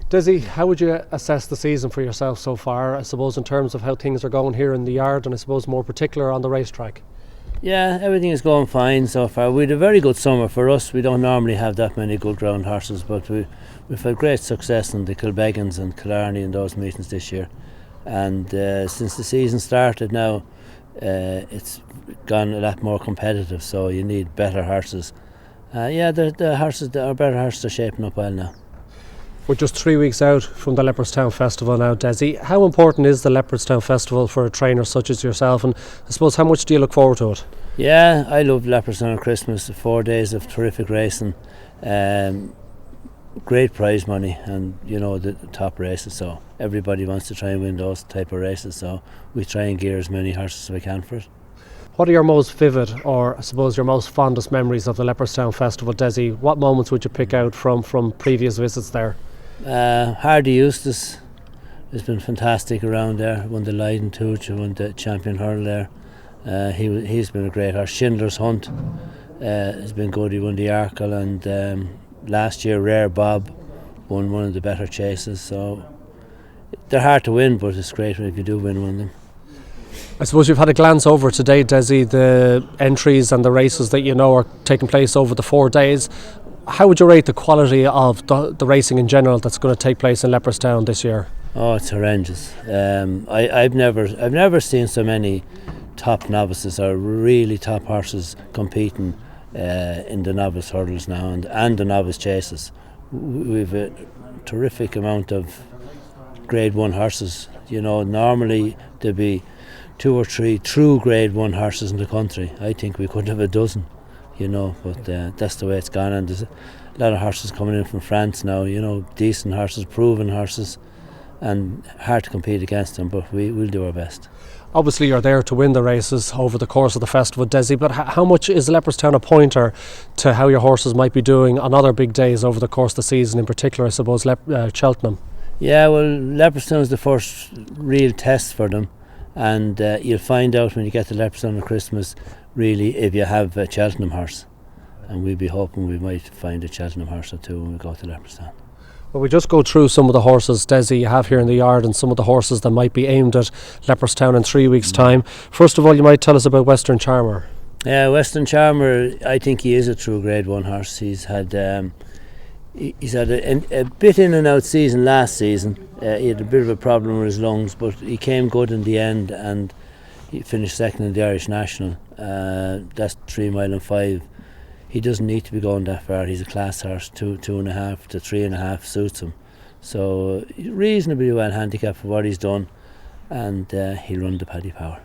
Dessie, how would you assess the season for yourself so far, I suppose, in terms of how things are going here in the yard and I suppose more particular on the racetrack? Yeah, everything is going fine so far. We had a very good summer for us. We don't normally have that many good ground horses, but we've had great success in the Kilbeggans and Killarney in those meetings this year. And since the season started now, it's gone a lot more competitive, so you need better horses. Our better horses are shaping up well now. We're just 3 weeks out from the Leopardstown Festival now, Dessie. How important is the Leopardstown Festival for a trainer such as yourself, and I suppose how much do you look forward to it? Yeah, I love Leopardstown at Christmas. 4 days of terrific racing, great prize money, and the top races. So everybody wants to try and win those type of races. So we try and gear as many horses as we can for it. What are your most vivid, or I suppose your most fondest memories of the Leopardstown Festival, Dessie? What moments would you pick out from previous visits there? Hardy Eustace has been fantastic around there. Won the Leiden Touch, won the Champion Hurl there. He's been a great horse. Schindler's Hunt has been good. He won the Arkle, and last year Rare Bob won one of the better chases. So they're hard to win, but it's great if you do win one of them. I suppose you've had a glance over today, Dessie, the entries and the races that are taking place over the 4 days. How would you rate the quality of the racing in general that's going to take place in Leopardstown this year? Oh, it's horrendous. I've never seen so many top novices or really top horses competing in the novice hurdles now and the novice chases. We've a terrific amount of Grade 1 horses. Normally there'd be 2 or 3 true Grade 1 horses in the country. I think we could have a dozen. But that's the way it's gone, and there's a lot of horses coming in from France now, decent horses, proven horses, and hard to compete against them, but we'll do our best. Obviously you're there to win the races over the course of the festival, Dessie, but how much is Leopardstown a pointer to how your horses might be doing on other big days over the course of the season, in particular I suppose Cheltenham? Yeah, well, Leopardstown is the first real test for them, and you'll find out when you get to Leopardstown at Christmas really if you have a Cheltenham horse, and we'll be hoping we might find a Cheltenham horse or two when we go to Leopardstown. Well, we just go through some of the horses, Dessie, you have here in the yard, and some of the horses that might be aimed at Leopardstown in 3 weeks' time. First of all, you might tell us about Western Charmer. Yeah, Western Charmer, I think he is a true Grade 1 horse. He's had a bit in and out season last season. He had a bit of a problem with his lungs, but he came good in the end, and he finished second in the Irish National. That's 3 mile and 5. He doesn't need to be going that far. He's a class horse. 2.5 to 3.5 suits him. So reasonably well handicapped for what he's done, and he'll run the Paddy Power.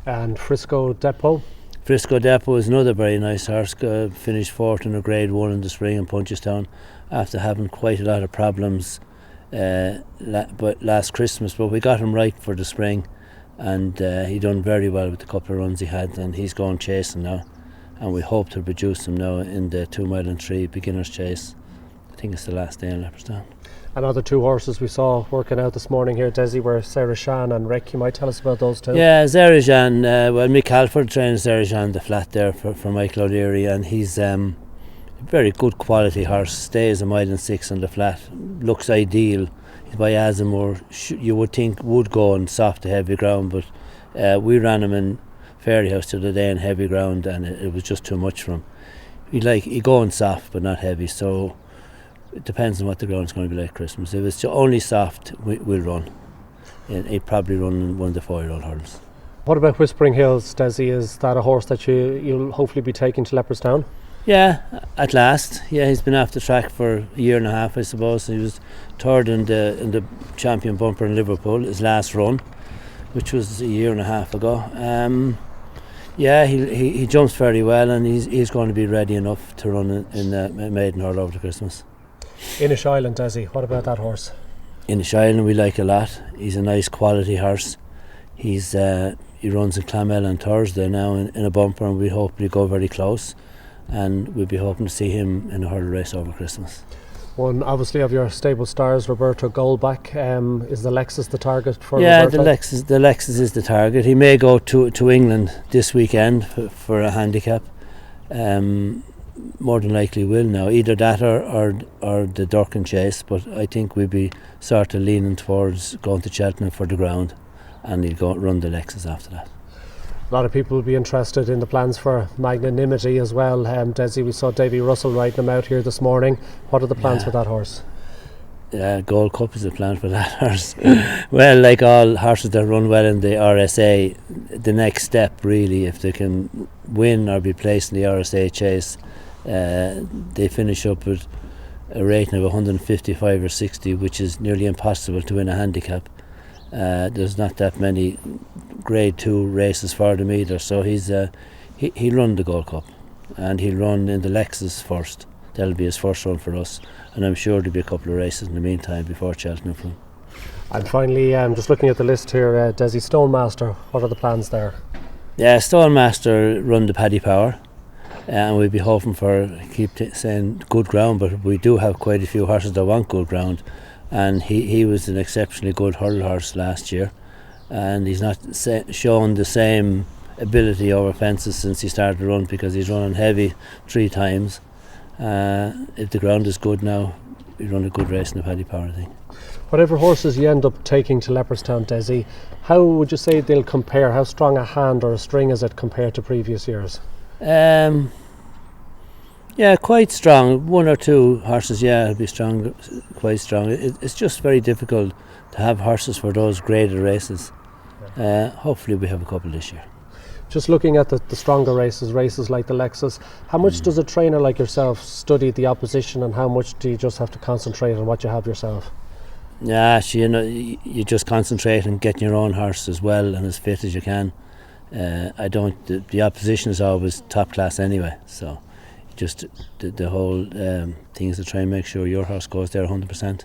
And Frisco Depot? Frisco Depot is another very nice horse. Finished 4th in a Grade 1 in the spring in Punchestown after having quite a lot of problems last Christmas, but we got him right for the spring, and he done very well with the couple of runs he had, and he's going chasing now, and we hope to produce him now in the 2 mile and 3 beginners chase. I think it's the last day in Leopardstown. Another 2 horses we saw working out this morning here, Dessie, were Sarah Shan and Rick. You might tell us about those two? Yeah, Sarah Shan, Mick Halford trains Sarah Shan the flat there for Michael O'Leary, and he's a very good quality horse. Stays 1 mile and 6 on the flat, looks ideal. He's by Asimore, you would think would go on soft to heavy ground, but we ran him in Fairyhouse the other day in heavy ground, and it was just too much for him. He going soft but not heavy, so it depends on what the ground's going to be like Christmas. If it's only soft, we'll run. He'd probably run one of the 4-year-old hurdles. What about Whispering Hills, Dessie? Is that a horse that you'll hopefully be taking to Leopardstown? Yeah, at last. Yeah, he's been off the track for a year and a half, I suppose. He was third in the champion bumper in Liverpool, his last run, which was a year and a half ago. Yeah, he jumps very well, and he's going to be ready enough to run in the maiden hurl over to Christmas. Inish Island, Dessie, what about that horse? Inish Island we like a lot. He's a nice quality horse. He runs in Clonmel on Thursday now in a bumper, and we hope he'll go very close, and we'll be hoping to see him in a hurdle race over Christmas. One obviously of your stable stars, Roberto Goldback. Is the Lexus the target for Roberto? Yeah, the Lexus is the target. He may go to England this weekend for a handicap. more than likely will now. Either that or the Durkin chase, but I think we'd be sort of leaning towards going to Cheltenham for the ground, and he'll go run the Lexus after that. A lot of people will be interested in the plans for Magnanimity as well. Desi, we saw Davy Russell riding him out here this morning. What are the plans for that horse? Gold Cup is the plan for that horse. Well, like all horses that run well in the RSA, the next step really, if they can win or be placed in the RSA chase, they finish up with a rating of 155 or 60, which is nearly impossible to win a handicap. There's not that many grade 2 races for them either, so he'll run the Gold Cup, and he'll run in the Lexus first. That'll be his first run for us, and I'm sure there'll be a couple of races in the meantime before Cheltenham for him. And finally, just looking at the list here, Desi, Stonemaster, what are the plans there? Yeah, Stonemaster run the Paddy Power, and we'll be hoping for, saying good ground, but we do have quite a few horses that want good ground, and he was an exceptionally good hurdle horse last year, and he's not shown the same ability over fences since he started to run, because he's running heavy 3 times. If the ground is good now, we run a good race in the Paddy Power, I think. Whatever horses you end up taking to Leopardstown, Desi, how would you say they'll compare? How strong a hand or a string is it compared to previous years? Yeah, quite strong. 1 or 2 horses, it'll be strong, quite strong. It's just very difficult to have horses for those graded races. Hopefully we have a couple this year. Just looking at the stronger races like the Lexus, how much does a trainer like yourself study the opposition, and how much do you just have to concentrate on what you have yourself? Yeah, you just concentrate on getting your own horse as well and as fit as you can. The opposition is always top class anyway, so just the whole thing is to try and make sure your horse goes there 100%.